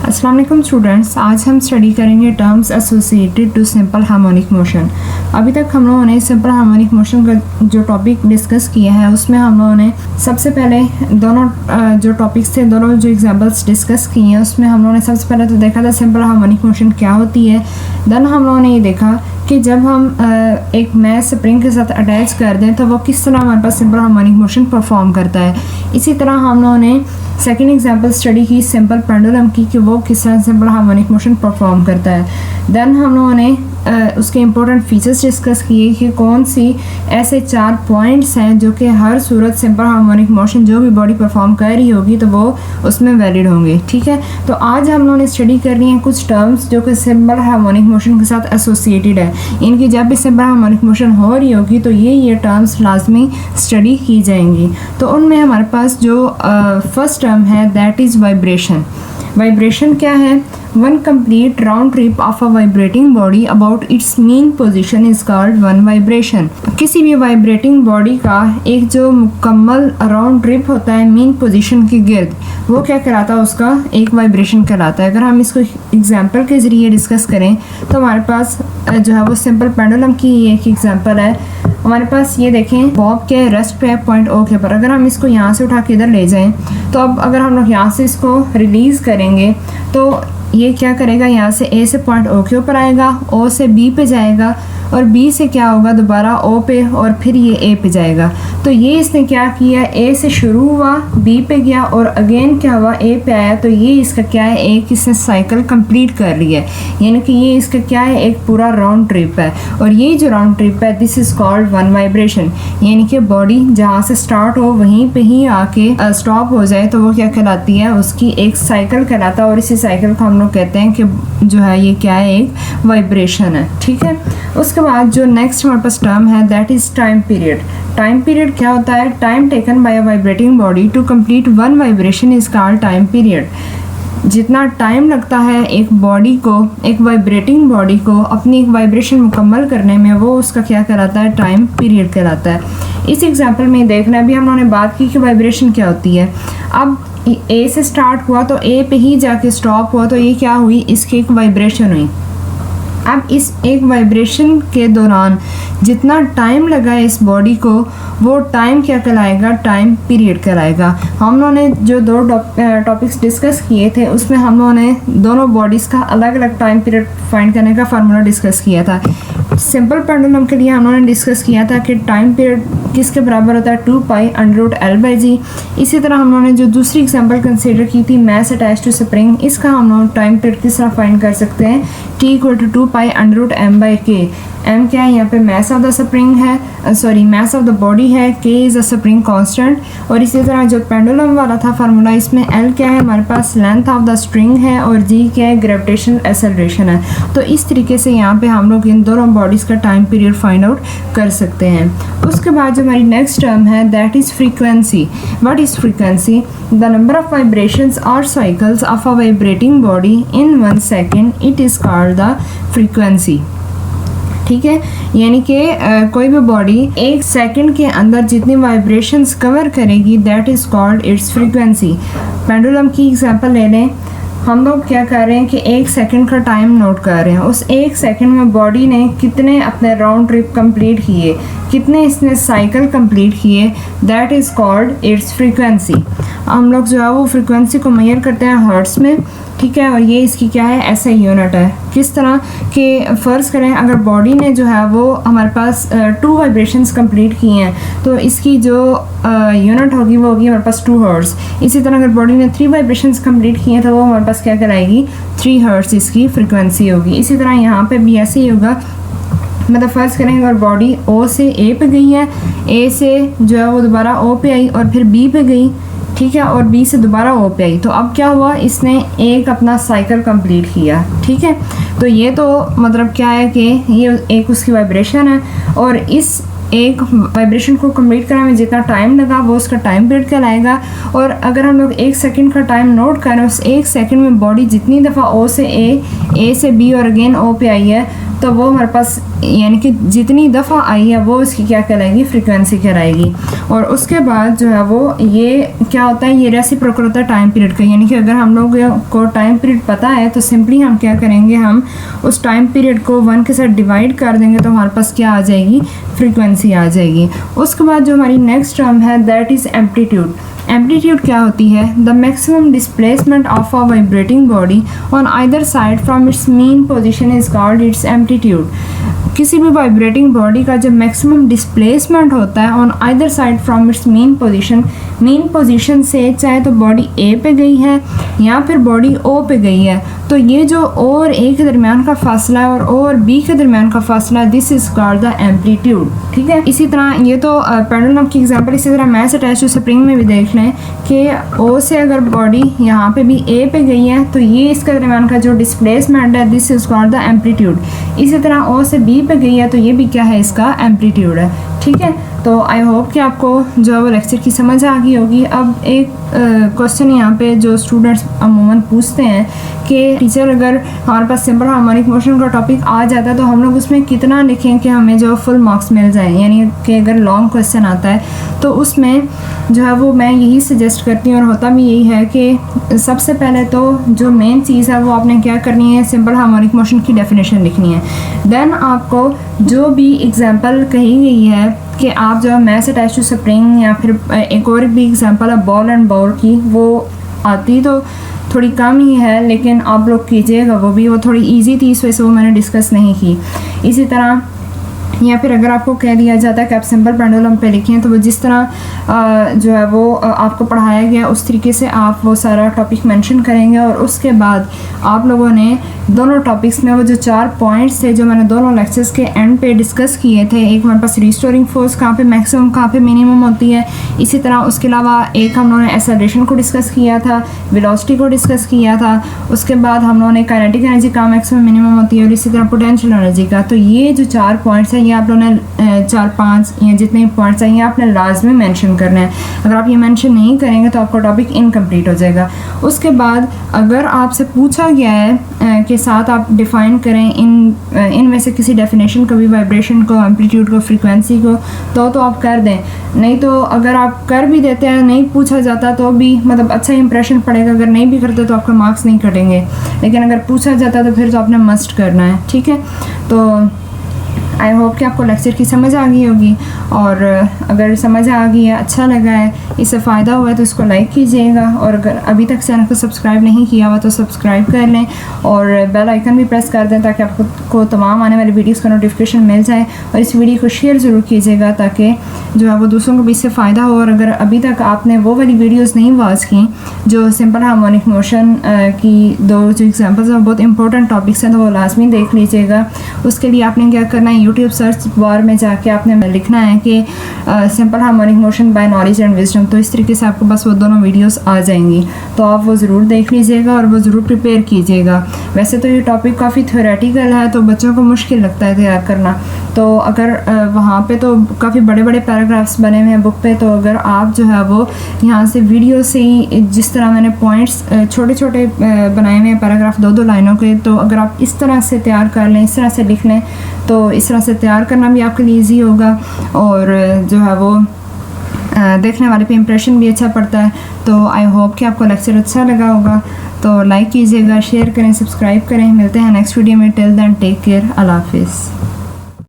अस्सलाम वालेकुम स्टूडेंट्स, आज हम स्टडी करेंगे terms associated to simple harmonic motion. अभी तक हम लोगों ने सिंपल हार्मोनिक मोशन का जो टॉपिक डिस्कस किया है उसमें हम लोगों ने सबसे पहले दोनों जो टॉपिक्स थे, दोनों जो एग्जांपल्स डिस्कस किए हैं उसमें हम लोगों ने सबसे पहले तो देखा था सिंपल हार्मोनिक मोशन क्या होती है। देन हम लोगों ने ये देखा कि जब हम एक मैस स्प्रिंग के साथ अटैच कर दें तो वो किस तरह हमारे पास सिंपल हार्मोनिक मोशन परफॉर्म करता है। इसी तरह हम लोगों ने सेकेंड एग्जांपल स्टडी की सिंपल पेंडुलम की कि वो किस तरह सिंपल हार्मोनिक मोशन परफॉर्म करता है। देन हम लोगों ने उसके इम्पोर्टेंट फीचर्स डिस्कस किए कि कौन सी ऐसे 4 पॉइंट्स हैं जो कि हर सूरत सिंपल हार्मोनिक मोशन जो भी बॉडी परफॉर्म कर रही होगी तो वो उसमें वैलिड होंगे। ठीक है, तो आज हम लोगों ने स्टडी करनी है कुछ टर्म्स जो कि सिंपल हार्मोनिक मोशन के साथ एसोसिएटेड है। इनकी जब भी सिंपल हार्मोनिक मोशन हो रही होगी तो ये टर्म्स लाजमी स्टडी की जाएंगी। तो उनमें हमारे पास जो फर्स्ट टर्म है दैट इज़ वाइब्रेशन। वाइब्रेशन क्या है? One complete round trip of a vibrating body about it's mean position is called one vibration. किसी भी वाइब्रेटिंग बॉडी का एक जो मुकम्मल राउंड ट्रिप होता है मीन पोजीशन के गिर्द, वो क्या कहलाता है? उसका एक वाइब्रेशन कहलाता है। अगर हम इसको एग्जांपल के ज़रिए डिस्कस करें तो हमारे पास जो है वो सिंपल पेंडुलम की एक एग्जांपल है। हमारे पास ये देखें बॉब के रेस्ट पे पॉइंट ओ के पर, अगर हम इसको यहाँ से उठा के इधर ले जाएं तो अब अगर हम लोग यहाँ से इसको रिलीज़ करेंगे तो ये क्या करेगा, यहाँ से ए से पॉइंट ओ के ऊपर आएगा, ओ से बी पे जाएगा और बी से क्या होगा दोबारा ओ पे और फिर ये ए पे जाएगा। तो ये इसने क्या किया, ए से शुरू हुआ, बी पे गया और अगेन क्या हुआ, ए पे आया। तो ये इसका क्या है, एक इसने साइकिल कंप्लीट कर लिया है, यानी कि ये इसका क्या है, एक पूरा राउंड ट्रिप है। और ये जो राउंड ट्रिप है this is called one vibration, यानी कि बॉडी जहाँ से स्टार्ट हो वहीं पे ही आके स्टॉप हो जाए तो वो क्या कहलाती है, उसकी एक साइकिल कहलाता है। और इसी साइकिल को हम लोग कहते हैं कि जो है ये क्या है, एक वाइब्रेशन है। ठीक है, उसके बाद जो नेक्स्ट हमारे पास टर्म है that is time period. Time period क्या होता है? Time taken by a vibrating body to complete one vibration is called time period. जितना टाइम लगता है एक बॉडी को, एक वाइब्रेटिंग बॉडी को अपनी एक वाइब्रेशन मुकम्मल करने में, वो उसका क्या कहलाता है, टाइम पीरियड कहलाता है। इस एग्जांपल में देखना, अभी हम लोगों ने बात की कि वाइब्रेशन क्या होती है। अब ए से स्टार्ट हुआ तो ए पे ही जाके स्टॉप हुआ, तो ये क्या हुई, इसकी एक वाइब्रेशन हुई। अब इस एक वाइब्रेशन के दौरान जितना टाइम लगा है इस बॉडी को, वो टाइम क्या कहलाएगा, टाइम पीरियड कहलाएगा। हम लोगों ने जो 2 टॉपिक्स डिस्कस किए थे उसमें हम लोगों ने दोनों बॉडीज़ का अलग अलग टाइम पीरियड फाइंड करने का फार्मूला डिस्कस किया था। सिंपल पेंडुलम के लिए हम लोगों ने डिस्कस किया था कि टाइम पीरियड किसके बराबर होता है, 2π√L/g। इसी तरह हम लोगों ने जो दूसरी एग्जांपल कंसीडर की थी मैस अटैच टू स्प्रिंग, इसका हम लोग टाइम पीरियड किस तरह फाइंड कर सकते हैं, T = 2π√m/k। m क्या है, यहाँ पे मैस ऑफ द स्प्रिंग है, मैस ऑफ द बॉडी है, k is a spring constant. और इसी तरह जो पेंडुलम वाला था फार्मूला, इसमें l क्या है, हमारे पास लेंथ ऑफ द स्ट्रिंग है और g क्या है, ग्रेविटेशनल एक्सेलरेशन है। तो इस तरीके से यहाँ पे हम लोग इन दोनों बॉडीज़ का टाइम पीरियड फाइंड आउट कर सकते हैं। उसके बाद जो हमारी नेक्स्ट टर्म है that is frequency. What is frequency? The number of vibrations और cycles of a vibrating body in 1 second, it is called the frequency. ठीक है, यानी कि कोई भी बॉडी 1 सेकंड के अंदर जितनी वाइब्रेशंस कवर करेगी that is called its frequency. Pendulum की एग्जांपल ले लें, हम लोग क्या कर रहे हैं कि 1 सेकंड का टाइम नोट कर रहे हैं। उस 1 सेकंड में बॉडी ने कितने अपने राउंड ट्रिप कंप्लीट किए, कितने इसने साइकिल कंप्लीट किए, that is called its frequency. हम लोग जो है वो फ्रीक्वेंसी को मेजर करते हैं हर्ट्ज़ में। ठीक है, और ये इसकी क्या है, ऐसा यूनिट है। किस तरह के, फ़र्ज़ करें अगर बॉडी ने जो है वो हमारे पास 2 वाइब्रेशंस कंप्लीट किए हैं तो इसकी जो यूनिट होगी वो होगी हमारे पास 2 हर्ट्ज़। इसी तरह अगर बॉडी ने 3 वाइब्रेशंस कंप्लीट किए हैं तो वो हमारे पास क्या कहलाएगी, 3 हर्ट्ज़ इसकी फ्रीक्वेंसी होगी। इसी तरह यहाँ पे भी ऐसे ही होगा। मतलब फ़र्ज़ करें अगर बॉडी ओ से ए पे गई है, ए से जो है वो दोबारा ओ पे आई और फिर बी पे गई, ठीक है, और बी से दोबारा ओ पे आई, तो अब क्या हुआ, इसने एक अपना साइकिल कंप्लीट किया। ठीक है, तो ये तो मतलब क्या है कि ये एक उसकी वाइब्रेशन है और इस एक वाइब्रेशन को कंप्लीट करने में जितना टाइम लगा वो उसका टाइम पीरियड कहलाएगा। और अगर हम लोग 1 सेकंड का टाइम नोट करें, उस 1 सेकंड में बॉडी जितनी दफ़ा ओ से ए से बी और अगेन ओ पे आई है तो वो हमारे पास यानी कि जितनी दफ़ा आई है वो उसकी क्या कहलाएगी, फ्रीक्वेंसी कहलाएगी। और उसके बाद जो है वो ये क्या होता है, ये रेसिप्रोकल होता है टाइम पीरियड का, यानी कि अगर हम लोग को टाइम पीरियड पता है तो सिंपली हम क्या करेंगे, हम उस टाइम पीरियड को 1 के साथ डिवाइड कर देंगे तो हमारे पास क्या आ जाएगी, फ्रीक्वेंसी आ जाएगी। उसके बाद जो हमारी नेक्स्ट टर्म है दैट इज़ एम्पलीट्यूड। एम्पलीट्यूड क्या होती है, the maximum displacement of a vibrating body on either side from its mean position is called its amplitude. किसी भी वाइब्रेटिंग बॉडी का जब मैक्सिमम डिस्प्लेसमेंट होता है on either side from its main position से, चाहे तो बॉडी ए पे गई है या फिर बॉडी ओ पे गई है, तो ये जो ओ और ए के दरमियान का फासला है और ओ और बी के दरमियान का फासला है, this is called the amplitude. ठीक है, इसी तरह ये तो पेंडुलम की एग्जांपल, इसी तरह मैच अटैच टू स्प्रिंग में भी देख लें कि ओ से अगर बॉडी यहाँ पे भी ए पे गई है तो ये इसके दरमियान का जो डिस्प्लेसमेंट है, this is called the amplitude. इसी तरह ओ से बी पे गई है तो ये भी क्या है, इसका एम्पलीट्यूड है। ठीक है, तो आई होप कि आपको जो है वो लेक्चर की समझ आ गई होगी। अब एक क्वेश्चन यहाँ पे जो स्टूडेंट्स अमूमन पूछते हैं कि टीचर अगर हमारे पास सिंपल हार्मोनिक मोशन का टॉपिक आ जाता है तो हम लोग उसमें कितना लिखें कि हमें जो फुल मार्क्स मिल जाए, यानी कि अगर लॉन्ग क्वेश्चन आता है तो उसमें जो है वो मैं यही सजेस्ट करती हूँ और होता भी यही है कि सबसे पहले तो जो मेन चीज़ है वो आपने क्या करनी है, सिंपल हार्मोनिक मोशन की डेफिनेशन लिखनी है। देन आपको जो भी एग्जांपल कही गई है कि आप जो मैच अटैच टू स्प्रिंग या फिर एक और भी एग्जांपल है बॉल एंड बॉल की, वो आती तो थोड़ी कम ही है लेकिन आप लोग कीजिएगा, वो थोड़ी इजी थी, इस वजह से वो मैंने डिस्कस नहीं की। इसी तरह या फिर अगर आपको कह दिया जाता है कि आप सिंपल पेंडुलम पे लिखें तो वो जिस तरह जो है वो आपको पढ़ाया गया उस तरीके से आप वो सारा टॉपिक मेंशन करेंगे। और उसके बाद आप लोगों ने दोनों टॉपिक्स में वो जो 4 पॉइंट्स थे जो मैंने दोनों लेक्चर्स के एंड पे डिस्कस किए थे, एक हमारे पास रिस्टोरिंग फोर्स कहाँ पे मैक्सिमम कहाँ पे मिनिमम होती है, इसी तरह उसके अलावा एक हम लोगों ने एक्सेलरेशन को डिस्कस किया था, वेलोसिटी को डिस्कस किया था, उसके बाद हम लोगों ने काइनेटिक एनर्जी कहाँ मैक्सिमम मिनिमम होती है और इसी तरह पोटेंशियल एनर्जी का। तो ये जो 4 पॉइंट्स हैं ये आप लोगों ने 4-5 या जितने पॉइंट्स हैं ये आपने लाजमी मेंशन करना है। अगर आप ये मेंशन नहीं करेंगे तो आपका टॉपिक इनकम्प्लीट हो जाएगा। उसके बाद अगर आपसे पूछा गया है कि साथ आप डिफ़ाइन करें इनमें से किसी डेफिनेशन को भी, वाइब्रेशन को, एम्पलीट्यूड को, फ्रीक्वेंसी को, तो आप कर दें। नहीं तो अगर आप कर भी देते हैं, नहीं पूछा जाता तो भी मतलब अच्छा इंप्रेशन पड़ेगा, अगर नहीं भी करते तो आपके मार्क्स नहीं कटेंगे, लेकिन अगर पूछा जाता तो फिर तो आपने मस्ट करना है। ठीक है, तो आई होप कि आपको लेक्चर की समझ आ गई होगी और अगर समझ आ गई है, अच्छा लगा है, इससे फ़ायदा हुआ है तो इसको लाइक कीजिएगा और अगर अभी तक चैनल को सब्सक्राइब नहीं किया हुआ तो सब्सक्राइब कर लें और बेल आइकन भी प्रेस कर दें ताकि आपको तमाम आने वाली वीडियोस का नोटिफिकेशन मिल जाए। और इस वीडियो को शेयर ज़रूर कीजिएगा ताकि जो है वो दूसरों को भी इससे फ़ायदा हो। और अगर अभी तक आपने वो वाली वीडियोज़ नहीं वॉच की जो सिंपल हार्मोनिक मोशन की 2 जो एग्जाम्पल्स हैं बहुत इंपॉर्टेंट टॉपिक्स हैं तो वो लाजमी देख लीजिएगा। उसके लिए आपने क्या करना है, यूट्यूब सर्च बार में जाके आपने लिखना है कि simple harmonic motion by knowledge and wisdom, तो इस तरीके से आपके पास वो दोनों वीडियोस आ जाएंगी, तो आप वो ज़रूर देख लीजिएगा और वो ज़रूर प्रिपेयर कीजिएगा। वैसे तो ये टॉपिक काफ़ी थ्योरेटिकल है तो बच्चों को मुश्किल लगता है तैयार करना, तो अगर वहाँ पे तो काफ़ी बड़े बड़े पैराग्राफ्स बने हुए हैं बुक पे, तो अगर आप जो है वो यहाँ से वीडियो से ही जिस तरह मैंने पॉइंट्स छोटे छोटे बनाए हुए हैं पैराग्राफ 2-2 लाइनों के, तो अगर आप इस तरह से तैयार कर लें, इस तरह से लिख लें तो इस तरह से तैयार करना भी आपके लिए ईजी होगा और जो है वो देखने वाले पे इम्प्रेशन भी अच्छा पड़ता है। तो आई होप कि आपको लेक्चर अच्छा लगा होगा, तो लाइक कीजिएगा, शेयर करें, सब्सक्राइब करें। मिलते हैं नेक्स्ट वीडियो में। टिल देन टेक केयर, अल्लाह हाफिज़।